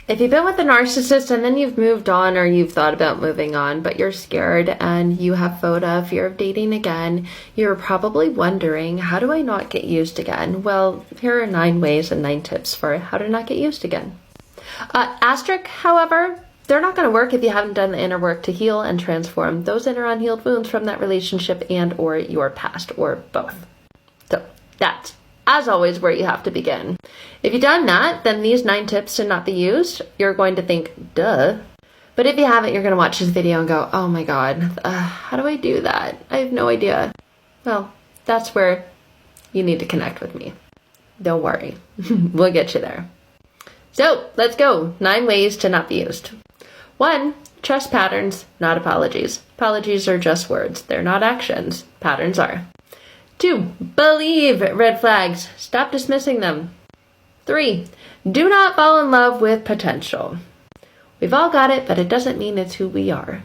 If you've been with a narcissist and then you've moved on or you've thought about moving on, but you're scared and you have FODA, fear of dating again, you're probably wondering, how do I not get used again? Well, here are 9 ways and 9 tips for how to not get used again. Asterisk, however, they're not going to work if you haven't done the inner work to heal and transform those inner unhealed wounds from that relationship and or your past, or both. So that's, as always, where you have to begin. If you've done that, then these 9 tips to not be used, you're going to think, duh. But if you haven't, you're going to watch this video and go, oh my God, how do I do that? I have no idea. Well, that's where you need to connect with me. Don't worry, we'll get you there. So let's go. 9 ways to not be used. 1, trust patterns, not apologies. Apologies are just words. They're not actions. Patterns are. 2, believe red flags. Stop dismissing them. 3, do not fall in love with potential. We've all got it, but it doesn't mean it's who we are.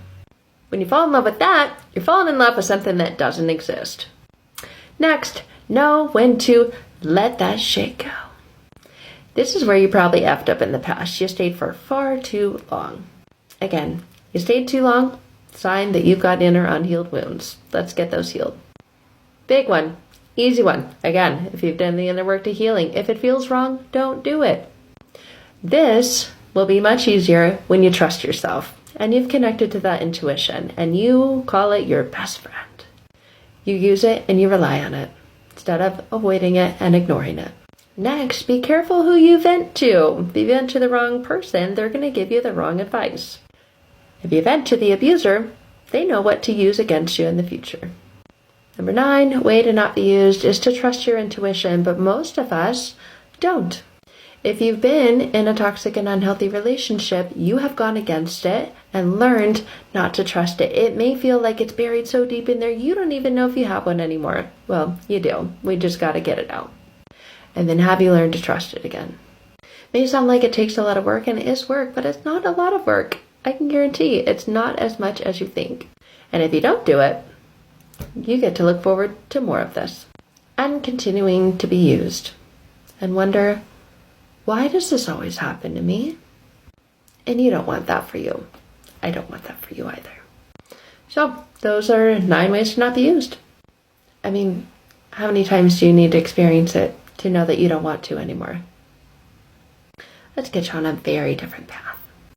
When you fall in love with that, you're falling in love with something that doesn't exist. Next, know when to let that shit go. This is where you probably effed up in the past. You stayed for far too long. Again, you stayed too long, sign that you've got inner unhealed wounds. Let's get those healed. Big one, easy one. Again, if you've done the inner work to healing, if it feels wrong, don't do it. This will be much easier when you trust yourself and you've connected to that intuition and you call it your best friend. You use it and you rely on it instead of avoiding it and ignoring it. Next, be careful who you vent to. If you vent to the wrong person, they're going to give you the wrong advice. If you vent to the abuser, they know what to use against you in the future. Number 9, way to not be used is to trust your intuition, but most of us don't. If you've been in a toxic and unhealthy relationship, you have gone against it and learned not to trust it. It may feel like it's buried so deep in there, you don't even know if you have one anymore. Well, you do. We just got to get it out. And then have you learned to trust it again? It may sound like it takes a lot of work, and it is work, but it's not a lot of work. I can guarantee it's not as much as you think. And if you don't do it, you get to look forward to more of this and continuing to be used and wonder, why does this always happen to me? And you don't want that for you. I don't want that for you either. So those are 9 ways to not be used. I mean, how many times do you need to experience it to know that you don't want to anymore? Let's get you on a very different path.